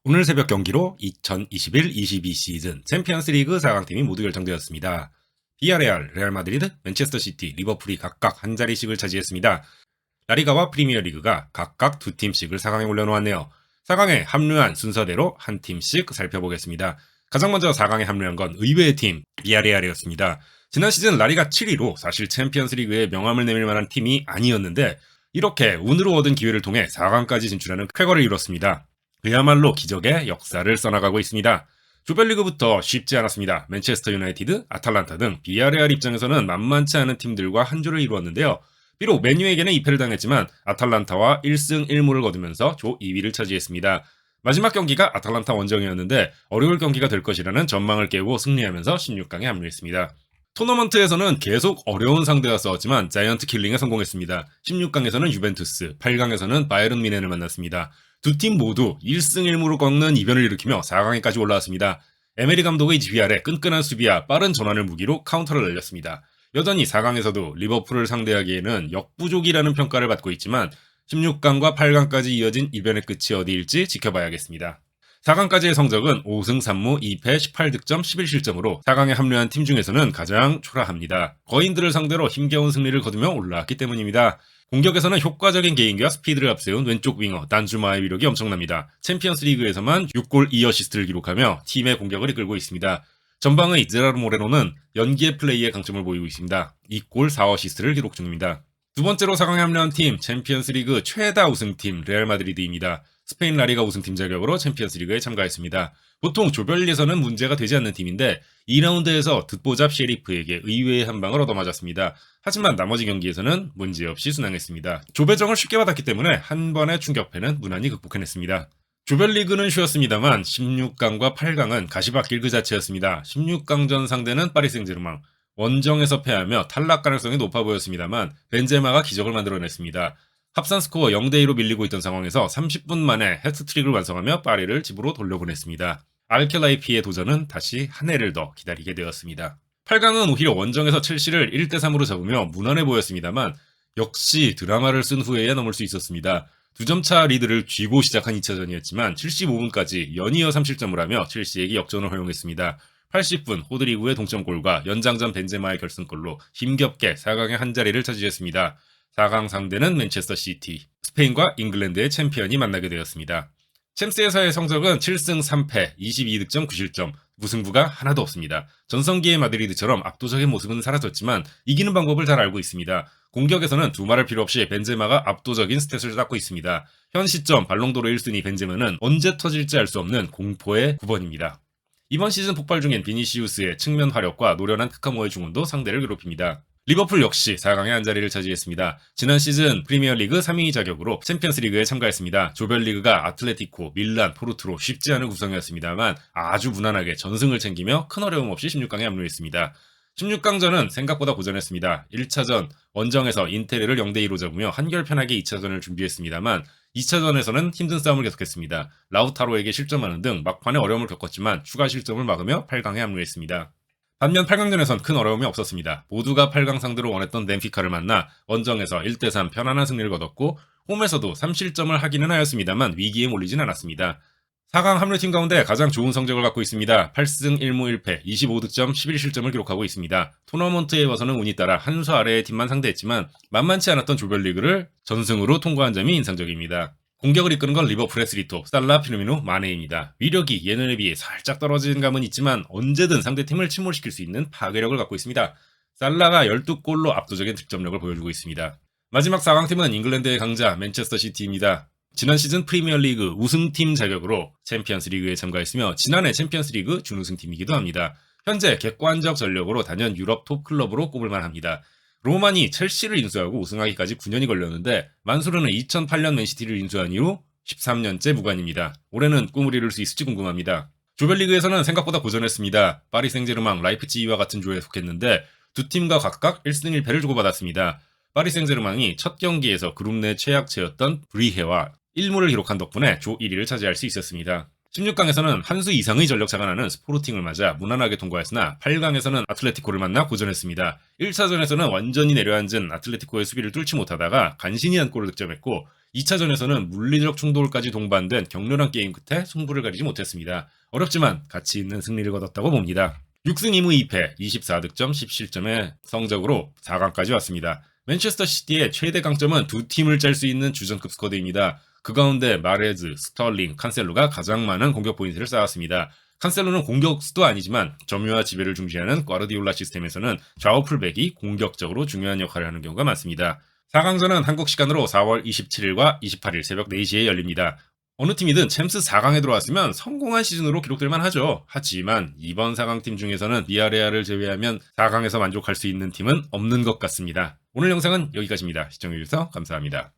오늘 새벽 경기로 2021-22 시즌 챔피언스 리그 4강팀이 모두 결정되었습니다. 비아레알, 레알 마드리드, 맨체스터 시티, 리버풀이 각각 한 자리씩을 차지했습니다. 라리가와 프리미어 리그가 각각 두 팀씩을 4강에 올려놓았네요. 4강에 합류한 순서대로 한 팀씩 살펴보겠습니다. 가장 먼저 4강에 합류한 건 의외의 팀, 비아레알이었습니다. 지난 시즌 라리가 7위로 사실 챔피언스 리그에 명함을 내밀 만한 팀이 아니었는데 이렇게 운으로 얻은 기회를 통해 4강까지 진출하는 쾌거를 이뤘습니다. 그야말로 기적의 역사를 써나가고 있습니다. 조별리그부터 쉽지 않았습니다. 맨체스터 유나이티드, 아탈란타 등 비아레알 입장에서는 만만치 않은 팀들과 한 조를 이루었는데요. 비록 맨유에게는 2패를 당했지만 아탈란타와 1승 1무를 거두면서 조 2위를 차지했습니다. 마지막 경기가 아탈란타 원정이었는데 어려울 경기가 될 것이라는 전망을 깨고 승리하면서 16강에 합류했습니다. 토너먼트에서는 계속 어려운 상대와 싸웠지만 자이언트 킬링에 성공했습니다. 16강에서는 유벤투스, 8강에서는 바이에른 뮌헨을 만났습니다. 두 팀 모두 1승 1무로 꺾는 이변을 일으키며 4강에까지 올라왔습니다. 에메리 감독의 GPR에 끈끈한 수비와 빠른 전환을 무기로 카운터를 날렸습니다. 여전히 4강에서도 리버풀을 상대하기에는 역부족이라는 평가를 받고 있지만 16강과 8강까지 이어진 이변의 끝이 어디일지 지켜봐야겠습니다. 4강까지의 성적은 5승 3무 2패 18득점 11실점으로 4강에 합류한 팀 중에서는 가장 초라합니다. 거인들을 상대로 힘겨운 승리를 거두며 올라왔기 때문입니다. 공격에서는 효과적인 개인기와 스피드를 앞세운 왼쪽 윙어 단주마의 위력이 엄청납니다. 챔피언스 리그에서만 6골 2어시스트를 기록하며 팀의 공격을 이끌고 있습니다. 전방의 제라르 모레노는 연기의 플레이에 강점을 보이고 있습니다. 2골 4어시스트를 기록 중입니다. 두 번째로 4강에 합류한 팀, 챔피언스 리그 최다 우승팀 레알 마드리드입니다. 스페인 라리가 우승팀 자격으로 챔피언스 리그에 참가했습니다. 보통 조별리에서는 문제가 되지 않는 팀인데 2라운드에서 듣보잡 셰리프에게 의외의 한 방을 얻어맞았습니다. 하지만 나머지 경기에서는 문제없이 순항했습니다. 조배정을 쉽게 받았기 때문에 한 번의 충격패는 무난히 극복해냈습니다. 조별리그는 쉬웠습니다만 16강과 8강은 가시밭길 그 자체였습니다. 16강전 상대는 파리 생제르맹, 원정에서 패하며 탈락 가능성이 높아 보였습니다만 벤제마가 기적을 만들어냈습니다. 합산 스코어 0대2로 밀리고 있던 상황에서 30분 만에 해트트릭을 완성하며 파리를 집으로 돌려보냈습니다. 알켈라이피의 도전은 다시 한 해를 더 기다리게 되었습니다. 8강은 오히려 원정에서 첼시를 1대3으로 잡으며 무난해 보였습니다만 역시 드라마를 쓴 후에야 넘을 수 있었습니다. 2점차 리드를 쥐고 시작한 2차전이었지만 75분까지 연이어 3실점을 하며 첼시에게 역전을 허용했습니다. 80분 호드리구의 동점골과 연장전 벤제마의 결승골로 힘겹게 4강의 한 자리를 차지했습니다. 4강 상대는 맨체스터 시티, 스페인과 잉글랜드의 챔피언이 만나게 되었습니다. 챔스에서의 성적은 7승 3패, 22득점 9실점, 무승부가 하나도 없습니다. 전성기의 마드리드처럼 압도적인 모습은 사라졌지만 이기는 방법을 잘 알고 있습니다. 공격에서는 두말할 필요 없이 벤제마가 압도적인 스탯을 쌓고 있습니다. 현 시점 발롱도르 1순위 벤제마는 언제 터질지 알 수 없는 공포의 9번입니다. 이번 시즌 폭발 중인 비니시우스의 측면 화력과 노련한 크카모의 중원도 상대를 괴롭힙니다. 리버풀 역시 4강의 한 자리를 차지했습니다. 지난 시즌 프리미어리그 3위 자격으로 챔피언스리그에 참가했습니다. 조별리그가 아틀레티코, 밀란, 포르투로 쉽지 않은 구성이었습니다만 아주 무난하게 전승을 챙기며 큰 어려움 없이 16강에 합류했습니다. 16강전은 생각보다 고전했습니다. 1차전 원정에서 인테르를 0대2로 잡으며 한결편하게 2차전을 준비했습니다만 2차전에서는 힘든 싸움을 계속했습니다. 라우타로에게 실점하는 등 막판에 어려움을 겪었지만 추가 실점을 막으며 8강에 합류했습니다. 반면 8강전에선 큰 어려움이 없었습니다. 모두가 8강 상대로 원했던 벤피카를 만나 원정에서 1대3 편안한 승리를 거뒀고 홈에서도 3실점을 하기는 하였습니다만 위기에 몰리진 않았습니다. 4강 합류팀 가운데 가장 좋은 성적을 갖고 있습니다. 8승 1무 1패, 25득점 11실점을 기록하고 있습니다. 토너먼트에 와서는 운이 따라 한 수 아래의 팀만 상대했지만 만만치 않았던 조별리그를 전승으로 통과한 점이 인상적입니다. 공격을 이끄는 건 리버풀의 스리토, 살라, 피르미누, 마네입니다. 위력이 예년에 비해 살짝 떨어진 감은 있지만 언제든 상대팀을 침몰시킬 수 있는 파괴력을 갖고 있습니다. 살라가 12골로 압도적인 득점력을 보여주고 있습니다. 마지막 4강팀은 잉글랜드의 강자 맨체스터 시티입니다. 지난 시즌 프리미어리그 우승팀 자격으로 챔피언스 리그에 참가했으며 지난해 챔피언스 리그 준우승팀이기도 합니다. 현재 객관적 전력으로 단연 유럽 톱클럽으로 꼽을만 합니다. 로만이 첼시를 인수하고 우승하기까지 9년이 걸렸는데 만수르는 2008년 맨시티를 인수한 이후 13년째 무관입니다. 올해는 꿈을 이룰 수 있을지 궁금합니다. 조별리그에서는 생각보다 고전했습니다. 파리 생제르맹, 라이프치히와 같은 조에 속했는데 두 팀과 각각 1승 1패를 주고받았습니다. 파리 생제르맹이 첫 경기에서 그룹 내 최약체였던 브리헤와 1무를 기록한 덕분에 조 1위를 차지할 수 있었습니다. 16강에서는 한 수 이상의 전력차가 나는 스포르팅을 맞아 무난하게 통과했으나 8강에서는 아틀레티코를 만나 고전했습니다. 1차전에서는 완전히 내려앉은 아틀레티코의 수비를 뚫지 못하다가 간신히 한 골을 득점했고 2차전에서는 물리적 충돌까지 동반된 격렬한 게임 끝에 승부를 가리지 못했습니다. 어렵지만 가치 있는 승리를 거뒀다고 봅니다. 6승 2무 2패 24득점 17점의 성적으로 4강까지 왔습니다. 맨체스터 시티의 최대 강점은 두 팀을 짤 수 있는 주전급 스쿼드입니다. 그 가운데 마레즈, 스털링, 칸셀로가 가장 많은 공격 포인트를 쌓았습니다. 칸셀로는 공격수도 아니지만 점유와 지배를 중시하는 꽈르디올라 시스템에서는 좌우 풀백이 공격적으로 중요한 역할을 하는 경우가 많습니다. 4강전은 한국 시간으로 4월 27일과 28일 새벽 4시에 열립니다. 어느 팀이든 챔스 4강에 들어왔으면 성공한 시즌으로 기록될 만하죠. 하지만 이번 4강팀 중에서는 비아레알을 제외하면 4강에서 만족할 수 있는 팀은 없는 것 같습니다. 오늘 영상은 여기까지입니다. 시청해주셔서 감사합니다.